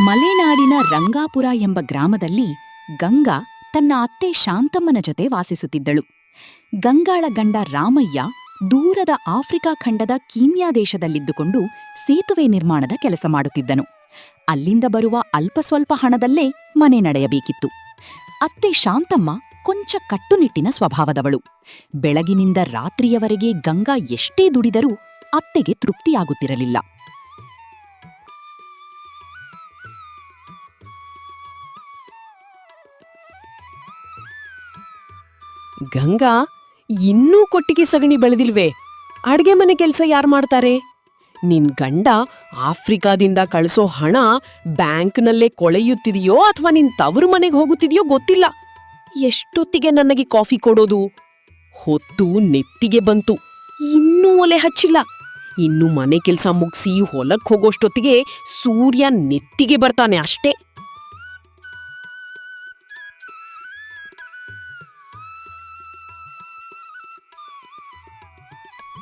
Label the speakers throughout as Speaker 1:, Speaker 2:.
Speaker 1: ಮಲೆನಾಡಿನ ರಂಗಾಪುರ ಎಂಬ ಗ್ರಾಮದಲ್ಲಿ ಗಂಗಾ ತನ್ನ ಅತ್ತೆ ಶಾಂತಮ್ಮನ ಜೊತೆ ವಾಸಿಸುತ್ತಿದ್ದಳು. ಗಂಗಾಳ ಗಂಡ ರಾಮಯ್ಯ ದೂರದ ಆಫ್ರಿಕಾ ಖಂಡದ ಕೀನ್ಯಾ ದೇಶದಲ್ಲಿದ್ದುಕೊಂಡು ಸೇತುವೆ ನಿರ್ಮಾಣದ ಕೆಲಸ ಮಾಡುತ್ತಿದ್ದನು. ಅಲ್ಲಿಂದ ಬರುವ ಅಲ್ಪ ಸ್ವಲ್ಪ ಹಣದಲ್ಲೇ ಮನೆ ನಡೆಯಬೇಕಿತ್ತು. ಅತ್ತೆ ಶಾಂತಮ್ಮ ಕೊಂಚ ಕಟ್ಟುನಿಟ್ಟಿನ ಸ್ವಭಾವದವಳು. ಬೆಳಗಿನಿಂದ ರಾತ್ರಿಯವರೆಗೆ ಗಂಗಾ ಎಷ್ಟೇ ದುಡಿದರೂ ಅತ್ತೆಗೆ ತೃಪ್ತಿಯಾಗುತ್ತಿರಲಿಲ್ಲ.
Speaker 2: ಗಂಗಾ, ಇನ್ನೂ ಕೊಟ್ಟಿಗೆ ಸಗಣಿ ಬೆಳೆದಿಲ್ವೇ? ಅಡ್ಗೆ ಮನೆ ಕೆಲ್ಸ ಯಾರು ಮಾಡ್ತಾರೆ? ನಿನ್ ಗಂಡ ಆಫ್ರಿಕಾದಿಂದ ಕಳಿಸೋ ಹಣ ಬ್ಯಾಂಕ್ನಲ್ಲೇ ಕೊಳೆಯುತ್ತಿದೆಯೋ ಅಥವಾ ನಿನ್ ತವರು ಮನೆಗೆ ಹೋಗುತ್ತಿದೆಯೋ ಗೊತ್ತಿಲ್ಲ. ಎಷ್ಟೊತ್ತಿಗೆ ನನಗೆ ಕಾಫಿ ಕೊಡೋದು? ಹೊತ್ತು ನೆತ್ತಿಗೆ ಬಂತು, ಇನ್ನೂ ಒಲೆ ಹಚ್ಚಿಲ್ಲ. ಇನ್ನು ಮನೆ ಕೆಲ್ಸ ಮುಗಿಸಿ ಹೊಲಕ್ ಹೋಗೋಷ್ಟೊತ್ತಿಗೆ ಸೂರ್ಯ ನೆತ್ತಿಗೆ ಬರ್ತಾನೆ ಅಷ್ಟೇ.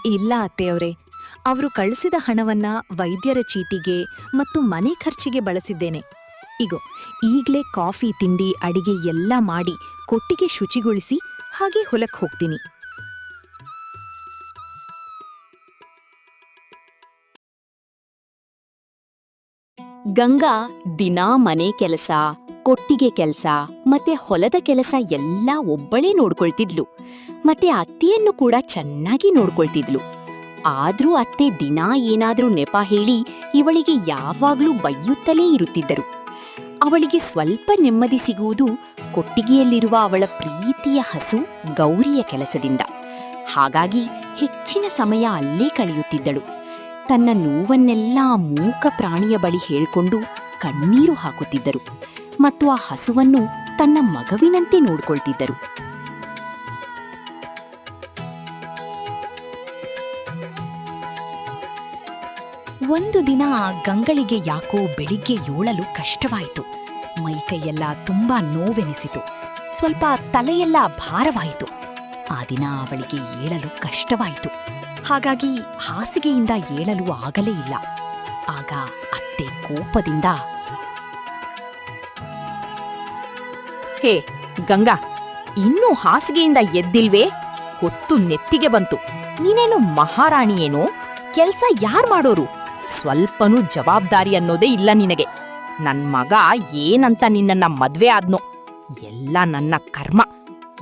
Speaker 3: ಇಲ್ಲ ಅತ್ತೆಯವರೇ, ಅವರು ಕಳಿಸಿದ ಹಣವನ್ನ ವೈದ್ಯರ ಚೀಟಿಗೆ ಮತ್ತು ಮನೆ ಖರ್ಚಿಗೆ ಬಳಸಿದ್ದೇನೆ. ಇಗೋ, ಈಗ್ಲೇ ಕಾಫಿ ತಿಂಡಿ ಅಡಿಗೆ ಎಲ್ಲ ಮಾಡಿ ಕೊಟ್ಟಿಗೆ ಶುಚಿಗೊಳಿಸಿ ಹಾಗೆ ಹೊಲಕ್ಕೆ ಹೋಗ್ತೀನಿ.
Speaker 1: ಗಂಗಾ ದಿನಾ ಮನೆ ಕೆಲಸ, ಕೊಟ್ಟಿಗೆ ಕೆಲಸ ಮತ್ತೆ ಹೊಲದ ಕೆಲಸ ಎಲ್ಲ ಒಬ್ಬಳೇ ನೋಡ್ಕೊಳ್ತಿದ್ಲು. ಮತ್ತೆ ಅತ್ತೆಯನ್ನು ಕೂಡ ಚೆನ್ನಾಗಿ ನೋಡ್ಕೊಳ್ತಿದ್ಲು. ಆದ್ರೂ ಅತ್ತೆ ದಿನಾ ಏನಾದ್ರೂ ನೆಪ ಹೇಳಿ ಇವಳಿಗೆ ಯಾವಾಗ್ಲೂ ಬೈಯುತ್ತಲೇ ಇರುತ್ತಿದ್ದರು. ಅವಳಿಗೆ ಸ್ವಲ್ಪ ನೆಮ್ಮದಿ ಸಿಗುವುದು ಕೊಟ್ಟಿಗೆಯಲ್ಲಿರುವ ಅವಳ ಪ್ರೀತಿಯ ಹಸು ಗೌರಿಯ ಕೆಲಸದಿಂದ. ಹಾಗಾಗಿ ಹೆಚ್ಚಿನ ಸಮಯ ಅಲ್ಲೇ ಕಳೆಯುತ್ತಿದ್ದಳು. ತನ್ನ ನೋವನ್ನೆಲ್ಲ ಮೂಕ ಪ್ರಾಣಿಯ ಬಳಿ ಹೇಳ್ಕೊಂಡು ಕಣ್ಣೀರು ಹಾಕುತ್ತಿದ್ದರು ಮತ್ತು ಆ ಹಸುವನ್ನು ತನ್ನ ಮಗವಿನಂತೆ ನೋಡ್ಕೊಳ್ತಿದ್ದರು. ಒಂದು ದಿನ ಗಂಗಳಿಗೆ ಯಾಕೋ ಬೆಳಿಗ್ಗೆ ಏಳಲು ಕಷ್ಟವಾಯಿತು. ಮೈಕೈಯೆಲ್ಲ ತುಂಬಾ ನೋವೆನಿಸಿತು. ಸ್ವಲ್ಪ ತಲೆಯೆಲ್ಲ ಭಾರವಾಯಿತು. ಆ ದಿನ ಅವಳಿಗೆ ಏಳಲು ಕಷ್ಟವಾಯಿತು. ಹಾಗಾಗಿ ಹಾಸಿಗೆಯಿಂದ ಏಳಲು ಆಗಲೇ ಇಲ್ಲ. ಆಗ ಅತ್ತೆ ಕೋಪದಿಂದ, ಹೇ ಗಂಗಾ, ಇನ್ನೂ ಹಾಸಿಗೆಯಿಂದ ಎದ್ದಿಲ್ವೇ? ಹೊತ್ತು ನೆತ್ತಿಗೆ ಬಂತು. ನೀನೇನು ಮಹಾರಾಣಿಯೇನೋ? ಕೆಲ್ಸ ಯಾರ್ ಮಾಡೋರು? ಸ್ವಲ್ಪನೂ ಜವಾಬ್ದಾರಿ ಅನ್ನೋದೇ ಇಲ್ಲ ನಿನಗೆ. ನನ್ ಮಗ ಏನಂತ ನಿನ್ನನ್ನ ಮದ್ವೆ ಆದ್ನೋ, ಎಲ್ಲ ನನ್ನ ಕರ್ಮ.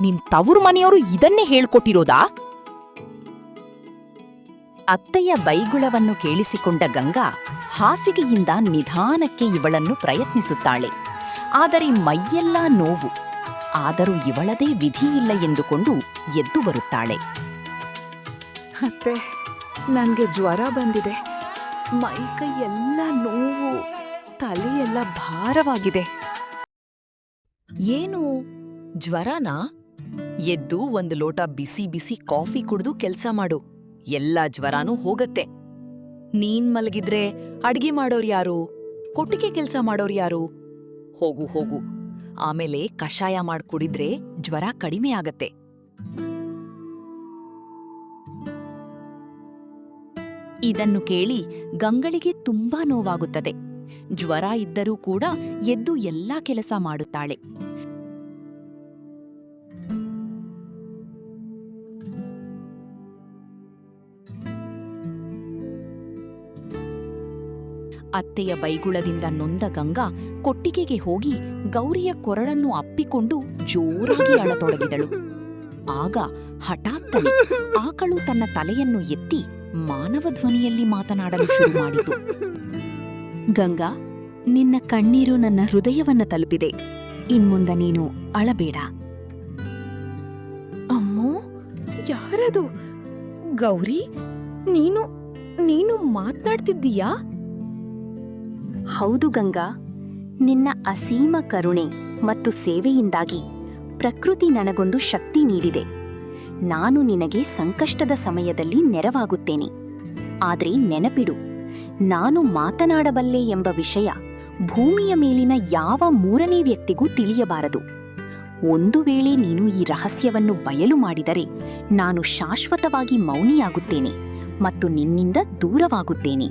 Speaker 1: ನಿನ್ ತವರು ಮನೆಯವರು ಇದನ್ನೇ ಹೇಳ್ಕೊಟ್ಟಿರೋದಾ? ಅತ್ತೆಯ ಬೈಗುಳವನ್ನು ಕೇಳಿಸಿಕೊಂಡ ಗಂಗಾ ಹಾಸಿಗೆಯಿಂದ ನಿಧಾನಕ್ಕೆ ಇವಳನ್ನು ಪ್ರಯತ್ನಿಸುತ್ತಾಳೆ. ಆದರೆ ಮೈಯೆಲ್ಲ ನೋವು. ಆದರೂ ಇವಳದೇ ವಿಧಿಯಿಲ್ಲ ಎಂದುಕೊಂಡು ಎದ್ದು ಬರುತ್ತಾಳೆ.
Speaker 3: ಅತ್ತೆ, ನನ್ಗೆ ಜ್ವರ ಬಂದಿದೆ. ಮೈಕೈ ಎಲ್ಲ ನೋವು, ತಲೆಯೆಲ್ಲ ಭಾರವಾಗಿದೆ.
Speaker 4: ಏನು ಜ್ವರನಾ? ಎದ್ದು ಒಂದು ಲೋಟ ಬಿಸಿ ಬಿಸಿ ಕಾಫಿ ಕುಡ್ದು ಕೆಲ್ಸ ಮಾಡು. ಎಲ್ಲ ಜ್ವರನೂ ಹೋಗತ್ತೆ. ನೀನ್ ಮಲಗಿದ್ರೆ ಅಡ್ಗೆ ಮಾಡೋರ್ಯಾರು? ಕೊಟ್ಟಿಗೆ ಕೆಲ್ಸ ಮಾಡೋರ್ಯಾರು? ಹೋಗು ಹೋಗು. ಆಮೇಲೆ ಕಷಾಯ ಮಾಡ್ಕುಡಿದ್ರೆ ಜ್ವರ ಕಡಿಮೆ ಆಗತ್ತೆ.
Speaker 1: ಇದನ್ನು ಕೇಳಿ ಗಂಗಳಿಗೆ ತುಂಬಾ ನೋವಾಗುತ್ತದೆ. ಜ್ವರ ಇದ್ದರೂ ಕೂಡ ಎದ್ದು ಎಲ್ಲಾ ಕೆಲಸ ಮಾಡುತ್ತಾಳೆ. ಅತ್ತೆಯ ಬೈಗುಳದಿಂದ ನೊಂದ ಗಂಗಾ ಕೊಟ್ಟಿಗೆಗೆ ಹೋಗಿ ಗೌರಿಯ ಕೊರಳನ್ನು ಅಪ್ಪಿಕೊಂಡು ಜೋರಾಗಿ ಅಳತೊಡಗಿದಳು. ಆಗ ಹಠಾತ್ತನೆ ಆಕಳು ತನ್ನ ತಲೆಯನ್ನು ಎತ್ತಿ ಮಾನವ ಧ್ವನಿಯಲ್ಲಿ ಮಾತನಾಡಲು ಶುರು ಮಾಡಿತು.
Speaker 3: ಗಂಗಾ, ನಿನ್ನ ಕಣ್ಣೀರು ನನ್ನ ಹೃದಯವನ್ನ ತಲುಪಿದೆ. ಇನ್ಮುಂದ ನೀನು ಅಳಬೇಡ.
Speaker 5: ಅಮ್ಮೋ, ಯಾರದು? ಗೌರಿ, ನೀನು ಮಾತ್ನಾಡ್ತಿದ್ದೀಯಾ?
Speaker 3: ಹೌದು ಗಂಗಾ, ನಿನ್ನ ಅಸೀಮ ಕರುಣೆ ಮತ್ತು ಸೇವೆಯಿಂದಾಗಿ ಪ್ರಕೃತಿ ನನಗೊಂದು ಶಕ್ತಿ ನೀಡಿದೆ. ನಾನು ನಿನಗೆ ಸಂಕಷ್ಟದ ಸಮಯದಲ್ಲಿ ನೆರವಾಗುತ್ತೇನೆ. ಆದರೆ ನೆನಪಿಡು, ನಾನು ಮಾತನಾಡಬಲ್ಲೆ ಎಂಬ ವಿಷಯ ಭೂಮಿಯ ಮೇಲಿನ ಯಾವ ಮೂರನೇ ವ್ಯಕ್ತಿಗೂ ತಿಳಿಯಬಾರದು. ಒಂದು ವೇಳೆ ನೀನು ಈ ರಹಸ್ಯವನ್ನು ಬಯಲು ಮಾಡಿದರೆ ನಾನು ಶಾಶ್ವತವಾಗಿ ಮೌನಿಯಾಗುತ್ತೇನೆ ಮತ್ತು ನಿನ್ನಿಂದ ದೂರವಾಗುತ್ತೇನೆ.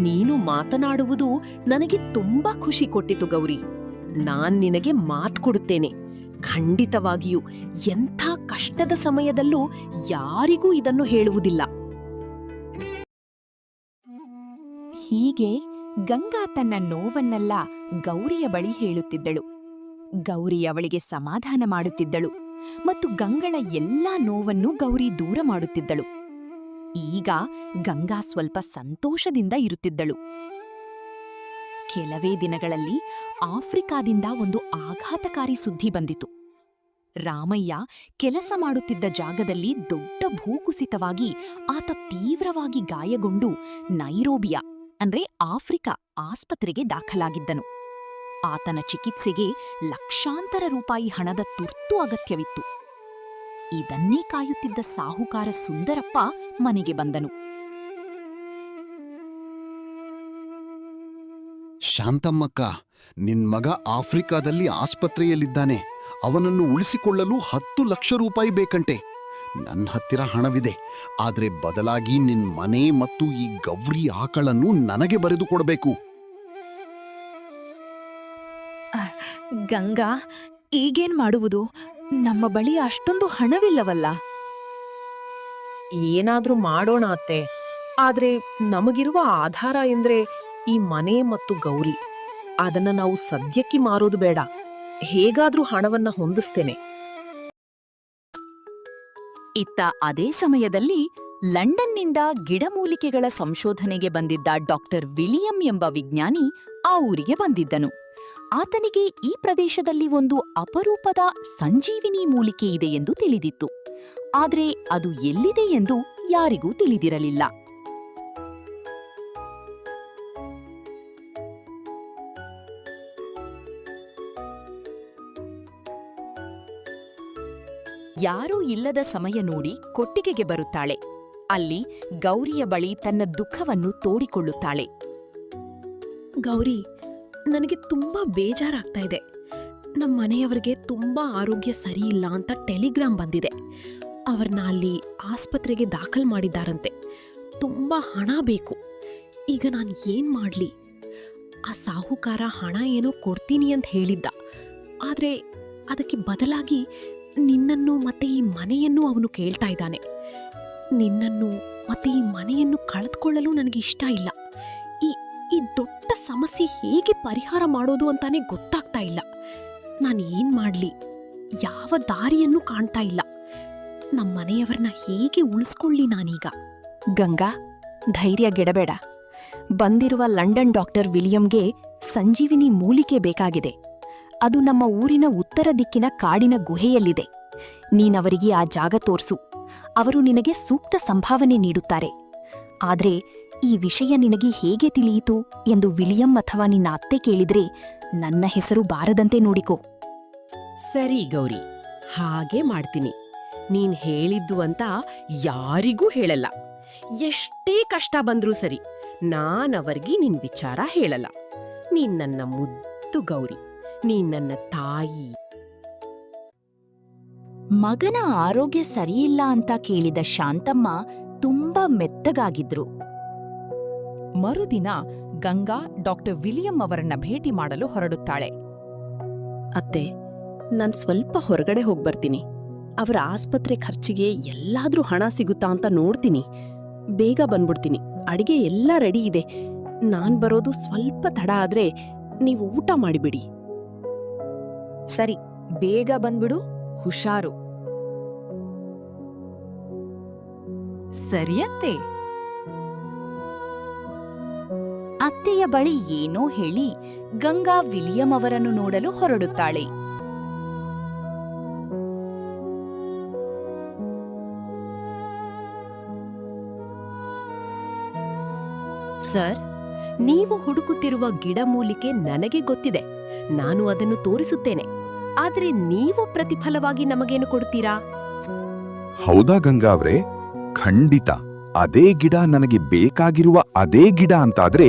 Speaker 2: ನೀನು ಮಾತನಾಡುವುದು ನನಗೆ ತುಂಬಾ ಖುಷಿ ಕೊಟ್ಟಿತು ಗೌರಿ. ನಾನ್ ನಿನಗೆ ಮಾತು ಕೊಡುತ್ತೇನೆ, ಖಂಡಿತವಾಗಿಯೂ ಎಂಥ ಕಷ್ಟದ ಸಮಯದಲ್ಲೂ ಯಾರಿಗೂ ಇದನ್ನು ಹೇಳುವುದಿಲ್ಲ.
Speaker 1: ಹೀಗೆ ಗಂಗಾ ತನ್ನ ನೋವನ್ನೆಲ್ಲ ಗೌರಿಯ ಬಳಿ ಹೇಳುತ್ತಿದ್ದಳು. ಗೌರಿ ಅವಳಿಗೆ ಸಮಾಧಾನ ಮಾಡುತ್ತಿದ್ದಳು ಮತ್ತು ಗಂಗಳ ಎಲ್ಲಾ ನೋವನ್ನು ಗೌರಿ ದೂರ ಮಾಡುತ್ತಿದ್ದಳು. ಈಗ ಗಂಗಾ ಸ್ವಲ್ಪ ಸಂತೋಷದಿಂದ ಇರುತ್ತಿದ್ದಳು. ಕೆಲವೇ ದಿನಗಳಲ್ಲಿ ಆಫ್ರಿಕಾದಿಂದ ಒಂದು ಆಘಾತಕಾರಿ ಸುದ್ದಿ ಬಂದಿತು. ರಾಮಯ್ಯ ಕೆಲಸ ಮಾಡುತ್ತಿದ್ದ ಜಾಗದಲ್ಲಿ ದೊಡ್ಡ ಭೂಕುಸಿತವಾಗಿ ಆತ ತೀವ್ರವಾಗಿ ಗಾಯಗೊಂಡು ನೈರೋಬಿಯಾ ಅಂದ್ರೆ ಆಫ್ರಿಕಾ ಆಸ್ಪತ್ರೆಗೆ ದಾಖಲಾಗಿದ್ದನು. ಆತನ ಚಿಕಿತ್ಸೆಗೆ ಲಕ್ಷಾಂತರ ರೂಪಾಯಿ ಹಣದ ತುರ್ತು ಅಗತ್ಯವಿತ್ತು. ಇದನ್ನೇ ಕಾಯುತ್ತಿದ್ದ ಸಾಹುಕಾರ ಸುಂದರಪ್ಪ ಮನೆಗೆ ಬಂದನು.
Speaker 6: ಶಾಂತಮ್ಮಕ್ಕ, ನಿನ್ ಮಗ ಆಫ್ರಿಕಾದಲ್ಲಿ ಆಸ್ಪತ್ರೆಯಲ್ಲಿದ್ದಾನೆ. ಅವನನ್ನು ಉಳಿಸಿಕೊಳ್ಳಲು 10 ಲಕ್ಷ ರೂಪಾಯಿ ಬೇಕಂತೆ. ನನ್ನ ಹತ್ತಿರ ಹಣವಿದೆ, ಆದ್ರೆ ಬದಲಾಗಿ ನಿನ್ ಮನೆ ಮತ್ತು ಈ ಗೌರಿ ಆಕಳನ್ನು ನನಗೆ ಬರೆದು ಕೊಡಬೇಕು.
Speaker 4: ಗಂಗಾ, ಈಗೇನ್ ಮಾಡುವುದು? ನಮ್ಮ ಬಳಿ ಅಷ್ಟೊಂದು ಹಣವಿಲ್ಲವಲ್ಲ.
Speaker 2: ಏನಾದ್ರೂ ಮಾಡೋಣ ಅತ್ತೆ. ಆದ್ರೆ ನಮಗಿರುವ ಆಧಾರ ಎಂದ್ರೆ ಈ ಮನೆ ಮತ್ತು ಗೌರಿ. ಅದನ್ನ ನಾವು ಸದ್ಯಕ್ಕೆ ಮಾರೋದು ಬೇಡ. ಹೇಗಾದ್ರೂ ಹಣವನ್ನ ಹೊಂದಿಸ್ತೇನೆ.
Speaker 1: ಇತ್ತ ಅದೇ ಸಮಯದಲ್ಲಿ ಲಂಡನ್ನಿಂದ ಗಿಡಮೂಲಿಕೆಗಳ ಸಂಶೋಧನೆಗೆ ಬಂದಿದ್ದ ಡಾಕ್ಟರ್ ವಿಲಿಯಂ ಎಂಬ ವಿಜ್ಞಾನಿ ಆ ಊರಿಗೆ ಬಂದಿದ್ದನು. ಆತನಿಗೆ ಈ ಪ್ರದೇಶದಲ್ಲಿ ಒಂದು ಅಪರೂಪದ ಸಂಜೀವಿನಿ ಮೂಲಿಕೆ ಇದೆ ಎಂದು ತಿಳಿದಿತ್ತು. ಆದರೆ ಅದು ಎಲ್ಲಿದೆ ಎಂದು ಯಾರಿಗೂ ತಿಳಿದಿರಲಿಲ್ಲ. ಯಾರೂ ಇಲ್ಲದ ಸಮಯ ನೋಡಿ ಕೊಟ್ಟಿಗೆಗೆ ಬರುತ್ತಾಳೆ. ಅಲ್ಲಿ ಗೌರಿಯ ಬಳಿ ತನ್ನ ದುಃಖವನ್ನು ತೋಡಿಕೊಳ್ಳುತ್ತಾಳೆ.
Speaker 5: ಗೌರಿ, ನನಗೆ ತುಂಬಾ ಬೇಜಾರಾಗ್ತಾ ಇದೆ. ನಮ್ಮ ಮನೆಯವರಿಗೆ ತುಂಬಾ ಆರೋಗ್ಯ ಸರಿಯಿಲ್ಲ ಅಂತ ಟೆಲಿಗ್ರಾಮ್ ಬಂದಿದೆ. ಅವ್ರನ್ನ ಅಲ್ಲಿ ಆಸ್ಪತ್ರೆಗೆ ದಾಖಲ್ ಮಾಡಿದ್ದಾರಂತೆ. ತುಂಬಾ ಹಣ ಬೇಕು. ಈಗ ನಾನು ಏನ್ ಮಾಡ್ಲಿ? ಆ ಸಾಹುಕಾರ ಹಣ ಏನೋ ಕೊಡ್ತೀನಿ ಅಂತ ಹೇಳಿದ್ದ. ಆದ್ರೆ ಅದಕ್ಕೆ ಬದಲಾಗಿ ನಿನ್ನನ್ನು ಮತ್ತೆ ಈ ಮನೆಯನ್ನು ಅವನು ಕೇಳ್ತಾ ಇದ್ದಾನೆ. ನಿನ್ನನ್ನು ಮತ್ತೆ ಈ ಮನೆಯನ್ನು ಕಳೆದುಕೊಳ್ಳಲು ನನಗೆ ಇಷ್ಟ ಇಲ್ಲ. ಈ ದೊಡ್ಡ ಸಮಸ್ಯೆ ಹೇಗೆ ಪರಿಹಾರ ಮಾಡೋದು ಅಂತಾನೆ ಗೊತ್ತಾಗ್ತಾ ಇಲ್ಲ. ನಾನು ಏನ್ ಮಾಡ್ಲಿ? ಯಾವ ದಾರಿಯನ್ನು ಕಾಣ್ತಾ ಇಲ್ಲ. ನಮ್ಮ ಮನೆಯವರನ್ನ ಹೇಗೆ ಉಳಿಸ್ಕೊಳ್ಳಿ ನಾನೀಗ?
Speaker 3: ಗಂಗಾ, ಧೈರ್ಯಗೆಡಬೇಡ. ಬಂದಿರುವ ಲಂಡನ್ ಡಾಕ್ಟರ್ ವಿಲಿಯಂಗೆ ಸಂಜೀವಿನಿ ಮೂಲಿಕೆ ಬೇಕಾಗಿದೆ. ಅದು ನಮ್ಮ ಊರಿನ ಉತ್ತರ ದಿಕ್ಕಿನ ಕಾಡಿನ ಗುಹೆಯಲ್ಲಿದೆ. ನೀನವರಿಗೆ ಆ ಜಾಗ ತೋರ್ಸು. ಅವರು ನಿನಗೆ ಸೂಕ್ತ ಸಂಭಾವನೆ ನೀಡುತ್ತಾರೆ. ಆದ್ರೆ ಈ ವಿಷಯ ನಿನಗೆ ಹೇಗೆ ತಿಳಿಯಿತು ಎಂದು ವಿಲಿಯಂ ಅಥವಾ ನಿನ್ನ ಅತ್ತೆ ಕೇಳಿದ್ರೆ ನನ್ನ ಹೆಸರು ಬಾರದಂತೆ ನೋಡಿಕೋ.
Speaker 2: ಸರಿ ಗೌರಿ, ಹಾಗೆ ಮಾಡ್ತೀನಿ. ನೀನ್ ಹೇಳಿದ್ದು ಅಂತ ಯಾರಿಗೂ ಹೇಳಲ್ಲ. ಎಷ್ಟೇ ಕಷ್ಟ ಬಂದ್ರೂ ಸರಿ, ನಾನವರಿಗೆ ನಿನ್ ವಿಚಾರ ಹೇಳಲ್ಲ. ನೀನ್ ನನ್ನ ಮುದ್ದು ಗೌರಿ, ನೀನ್ ನನ್ನ ತಾಯಿ.
Speaker 1: ಮಗನ ಆರೋಗ್ಯ ಸರಿಯಿಲ್ಲ ಅಂತ ಕೇಳಿದ ಶಾಂತಮ್ಮ ತುಂಬಾ ಮೆತ್ತಗಾಗಿದ್ರು. ಮರುದಿನ ಗಂಗಾ ಡಾಕ್ಟರ್ ವಿಲಿಯಂ ಅವರನ್ನ ಭೇಟಿ ಮಾಡಲು ಹೊರಡುತ್ತಾಳೆ.
Speaker 5: ಅತ್ತೆ, ನಾನು ಸ್ವಲ್ಪ ಹೊರಗಡೆ ಹೋಗ್ಬರ್ತೀನಿ. ಅವರ ಆಸ್ಪತ್ರೆ ಖರ್ಚಿಗೆ ಎಲ್ಲಾದ್ರೂ ಹಣ ಸಿಗುತ್ತಾ ಅಂತ ನೋಡ್ತೀನಿ. ಬೇಗ ಬಂದ್ಬಿಡ್ತೀನಿ. ಅಡಿಗೆ ಎಲ್ಲ ರೆಡಿ ಇದೆ. ನಾನ್ ಬರೋದು ಸ್ವಲ್ಪ ತಡ ಆದ್ರೆ ನೀವು ಊಟ ಮಾಡಿಬಿಡಿ.
Speaker 4: ಸರಿ, ಬೇಗ ಬಂದ್ಬಿಡು. ಹುಷಾರು.
Speaker 1: ಸರಿಯತ್ತೆ. ಅತ್ತೆಯ ಬಳಿ ಏನೋ ಹೇಳಿ ಗಂಗಾ ವಿಲಿಯಂ ಅವರನ್ನು ನೋಡಲು ಹೊರಡುತ್ತಾಳೆ.
Speaker 2: ಸರ್, ನೀವು ಹುಡುಕುತ್ತಿರುವ ಗಿಡಮೂಲಿಕೆ ನನಗೆ ಗೊತ್ತಿದೆ. ನಾನು ಅದನ್ನು ತೋರಿಸುತ್ತೇನೆ. ಆದ್ರೆ ನೀವು ಪ್ರತಿಫಲವಾಗಿ ನಮಗೇನು ಕೊಡ್ತೀರಾ?
Speaker 7: ಹೌದಾ ಗಂಗಾ ಅವ್ರೆ? ಖಂಡಿತ. ಅದೇ ಗಿಡ ನನಗೆ ಬೇಕಾಗಿರುವ ಅದೇ ಗಿಡ ಅಂತಾದ್ರೆ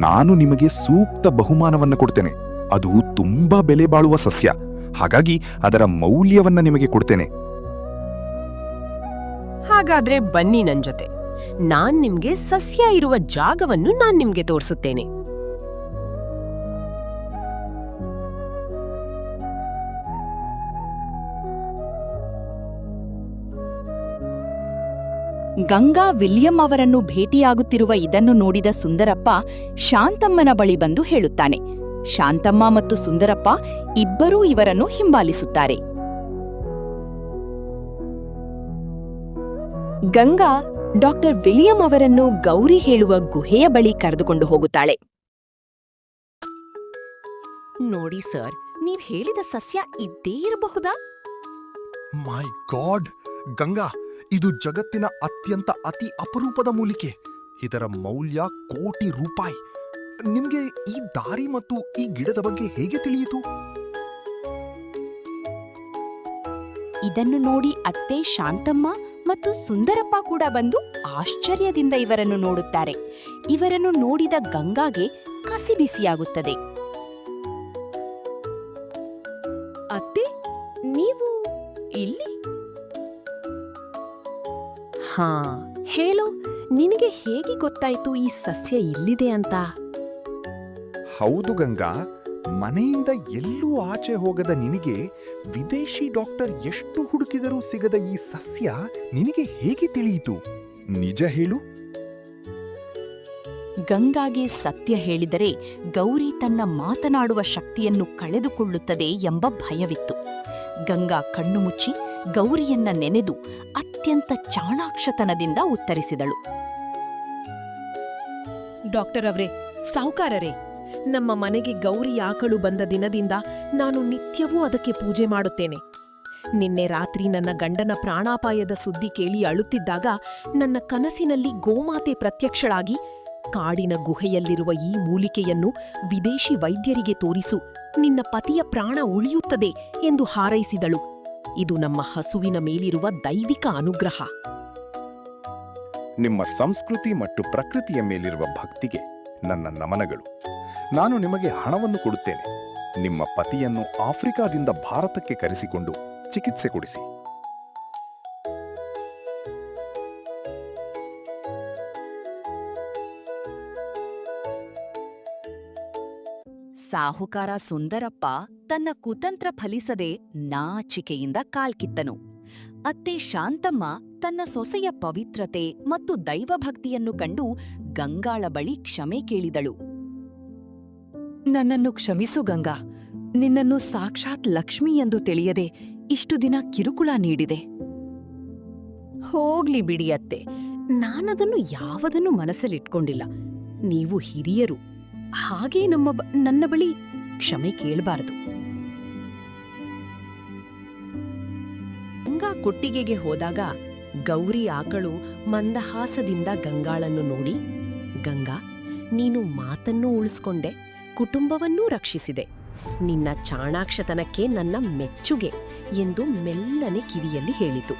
Speaker 7: ನಾನು ನಿಮಗೆ ಸೂಕ್ತ ಬಹುಮಾನವನ್ನ ಕೊಡ್ತೇನೆ. ಅದು ತುಂಬಾ ಬೆಲೆ ಬಾಳುವ ಸಸ್ಯ. ಹಾಗಾಗಿ ಅದರ ಮೌಲ್ಯವನ್ನ ನಿಮಗೆ ಕೊಡ್ತೇನೆ.
Speaker 2: ಹಾಗಾದ್ರೆ ಬನ್ನಿ ನನ್ ಜೊತೆ. ನಾನ್ ನಿಮ್ಗೆ ಸಸ್ಯ ಇರುವ ಜಾಗವನ್ನು ನಾನ್ ನಿಮ್ಗೆ ತೋರಿಸುತ್ತೇನೆ.
Speaker 1: ಗಂಗಾ ವಿಲಿಯಂ ಅವರನ್ನು ಭೇಟಿಯಾಗುತ್ತಿರುವ ಇದನ್ನು ನೋಡಿದ ಸುಂದರಪ್ಪ ಶಾಂತಮ್ಮನ ಬಳಿ ಬಂದು ಹೇಳುತ್ತಾನೆ. ಶಾಂತಮ್ಮ ಮತ್ತು ಸುಂದರಪ್ಪ ಇಬ್ಬರೂ ಇವರನ್ನು ಹಿಂಬಾಲಿಸುತ್ತಾರೆ. ಗಂಗಾ ಡಾಕ್ಟರ್ ವಿಲಿಯಂ ಅವರನ್ನು ಗೌರಿ ಹೇಳುವ ಗುಹೆಯ ಬಳಿ ಕರೆದುಕೊಂಡು ಹೋಗುತ್ತಾಳೆ.
Speaker 3: ನೋಡಿ ಸರ್, ನೀವ್ ಹೇಳಿದ ಸಸ್ಯ ಇದ್ದೇ ಇರಬಹುದಾ?
Speaker 8: ಮೈ ಗಾಡ್ ಗಂಗಾ, ಇದು ಜಗತ್ತಿನ ಅತ್ಯಂತ ಅತಿ ಅಪರೂಪದ ಮೂಲಿಕೆ. ಇದರ ಮೌಲ್ಯ ಕೋಟಿ ರೂಪಾಯಿ. ನಿಮ್ಗೆ ಈ ದಾರಿ ಮತ್ತು ಈ ಗಿಡದ ಬಗ್ಗೆ ಹೇಗೆ ತಿಳಿಯಿತು?
Speaker 1: ಇದನ್ನು ನೋಡಿ ಅತ್ತೆ ಶಾಂತಮ್ಮ ಮತ್ತು ಸುಂದರಪ್ಪ ಕೂಡ ಬಂದು ಆಶ್ಚರ್ಯದಿಂದ ಇವರನ್ನು ನೋಡುತ್ತಾರೆ. ಇವರನ್ನು ನೋಡಿದ ಗಂಗಾಗೆ ಕಸಿಬಿಸಿಯಾಗುತ್ತದೆ.
Speaker 2: ಅತ್ತೆ, ನೀವು ಇಲ್ಲಿ? ಹಾ, ಹೇಳು, ನಿನಗೆ ಹೇಗೆ ಗೊತ್ತಾಯ್ತು ಈ ಸಸ್ಯ ಇಲ್ಲಿದೆ ಅಂತ?
Speaker 7: ಹೌದು ಗಂಗಾ, ಮನೆಯಿಂದ ಎಲ್ಲೂ ಆಚೆ ಹೋಗದ ನಿನಗೆ ವಿದೇಶಿ ಡಾಕ್ಟರ್ ಎಷ್ಟು ಹುಡುಕಿದರೂ ಸಿಗದ ಈ ಸಸ್ಯ ನಿನಗೆ ಹೇಗೆ ತಿಳಿಯಿತು? ನಿಜ ಹೇಳು.
Speaker 3: ಗಂಗಾಗೆ ಸತ್ಯ ಹೇಳಿದರೆ ಗೌರಿ ತನ್ನ ಮಾತನಾಡುವ ಶಕ್ತಿಯನ್ನು ಕಳೆದುಕೊಳ್ಳುತ್ತದೆ ಎಂಬ ಭಯವಿತ್ತು. ಗಂಗಾ ಕಣ್ಣು ಮುಚ್ಚಿ ಗೌರಿಯನ್ನ ನೆನೆದು ಅತ್ಯಂತ ಚಾಣಾಕ್ಷತನದಿಂದ ಉತ್ತರಿಸಿದಳು.
Speaker 2: ಡಾಕ್ಟರ್ ಅವ್ರೇ, ಸಾಹುಕಾರರೇ, ನಮ್ಮ ಮನೆಗೆ ಗೌರಿ ಆಕಳು ಬಂದ ದಿನದಿಂದ ನಾನು ನಿತ್ಯವೂ ಅದಕ್ಕೆ ಪೂಜೆ ಮಾಡುತ್ತೇನೆ. ನಿನ್ನೆ ರಾತ್ರಿ ನನ್ನ ಗಂಡನ ಪ್ರಾಣಾಪಾಯದ ಸುದ್ದಿ ಕೇಳಿ ಅಳುತ್ತಿದ್ದಾಗ ನನ್ನ ಕನಸಿನಲ್ಲಿ ಗೋಮಾತೆ ಪ್ರತ್ಯಕ್ಷಳಾಗಿ ಕಾಡಿನ ಗುಹೆಯಲ್ಲಿರುವ ಈ ಮೂಲಿಕೆಯನ್ನು ವಿದೇಶಿ ವೈದ್ಯರಿಗೆ ತೋರಿಸು, ನಿನ್ನ ಪತಿಯ ಪ್ರಾಣ ಉಳಿಯುತ್ತದೆ ಎಂದು ಹಾರೈಸಿದಳು. ಇದು ನಮ್ಮ ಹಸುವಿನ ಮೇಲಿರುವ ದೈವಿಕ ಅನುಗ್ರಹ.
Speaker 7: ನಿಮ್ಮ ಸಂಸ್ಕೃತಿ ಮತ್ತು ಪ್ರಕೃತಿಯ ಮೇಲಿರುವ ಭಕ್ತಿಗೆ ನನ್ನ ನಮನಗಳು. ನಾನು ನಿಮಗೆ ಹಣವನ್ನು ಕೊಡುತ್ತೇನೆ. ನಿಮ್ಮ ಪತಿಯನ್ನು ಆಫ್ರಿಕಾದಿಂದ ಭಾರತಕ್ಕೆ ಕರೆಸಿಕೊಂಡು ಚಿಕಿತ್ಸೆ ಕೊಡಿಸಿ.
Speaker 4: ಸಾಹುಕಾರ ಸುಂದರಪ್ಪ ತನ್ನ ಕುತಂತ್ರ ಫಲಿಸದೆ ನಾಚಿಕೆಯಿಂದ ಕಾಲ್ಕಿತ್ತನು. ಅತ್ತೆ ಶಾಂತಮ್ಮ ತನ್ನ ಸೊಸೆಯ ಪವಿತ್ರತೆ ಮತ್ತು ದೈವಭಕ್ತಿಯನ್ನು ಕಂಡು ಗಂಗಾಳ ಬಳಿ ಕ್ಷಮೆ ಕೇಳಿದಳು. ನನ್ನನ್ನು ಕ್ಷಮಿಸು ಗಂಗಾ, ನಿನ್ನನ್ನು ಸಾಕ್ಷಾತ್ ಲಕ್ಷ್ಮಿ ಎಂದು ತಿಳಿಯದೆ ಇಷ್ಟು ದಿನ ಕಿರುಕುಳ ನೀಡಿದೆ.
Speaker 2: ಹೋಗ್ಲಿ ಬಿಡಿ ಅತ್ತೆ, ನಾನದನ್ನು ಯಾವುದನ್ನು ಮನಸ್ಸಲ್ಲಿಟ್ಕೊಂಡಿಲ್ಲ. ನೀವು ಹಿರಿಯರು, ಹಾಗೇ ನನ್ನ ಬಳಿ ಕ್ಷಮೆ ಕೇಳಬಾರದು. ಗಂಗಾ ಕೊಟ್ಟಿಗೆಗೆ ಹೋದಾಗ ಗೌರಿ ಆಕಳು ಮಂದಹಾಸದಿಂದ ಗಂಗಾಳನ್ನು ನೋಡಿ, ಗಂಗಾ, ನೀನು ಮಾತನ್ನೂ ಉಳಿಸ್ಕೊಂಡೆ, ಕುಟುಂಬವನ್ನೂ ರಕ್ಷಿಸಿದೆ. ನಿನ್ನ ಚಾಣಾಕ್ಷತನಕ್ಕೆ ನನ್ನ ಮೆಚ್ಚುಗೆ ಎಂದು ಮೆಲ್ಲನೆ ಕಿವಿಯಲ್ಲಿ ಹೇಳಿತು.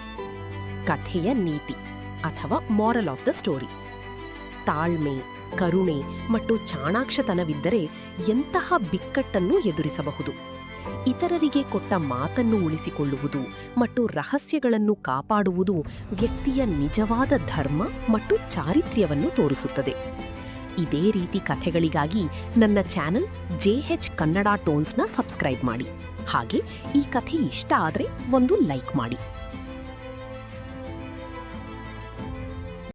Speaker 2: ಕಥೆಯ ನೀತಿ ಅಥವಾ ಮಾರಲ್ ಆಫ್ ದ ಸ್ಟೋರಿ: ತಾಳ್ಮೆ, ಕರುಣೆ ಮತ್ತು ಚಾಣಾಕ್ಷತನವಿದ್ದರೆ ಎಂತಹ ಬಿಕ್ಕಟ್ಟನ್ನೂ ಎದುರಿಸಬಹುದು. ಇತರರಿಗೆ ಕೊಟ್ಟ ಮಾತನ್ನು ಉಳಿಸಿಕೊಳ್ಳುವುದು ಮತ್ತು ರಹಸ್ಯಗಳನ್ನು ಕಾಪಾಡುವುದು ವ್ಯಕ್ತಿಯ ನಿಜವಾದ ಧರ್ಮ ಮತ್ತು ಚಾರಿತ್ರ್ಯವನ್ನು ತೋರಿಸುತ್ತದೆ. ಇದೇ ರೀತಿ ಕಥೆಗಳಿಗಾಗಿ ನನ್ನ ಚಾನೆಲ್ JH ಕನ್ನಡ ಟೋನ್ಸ್ನ ಸಬ್ಸ್ಕ್ರೈಬ್ ಮಾಡಿ. ಹಾಗೆ ಈ ಕಥೆ ಇಷ್ಟ ಆದರೆ ಒಂದು ಲೈಕ್ ಮಾಡಿ.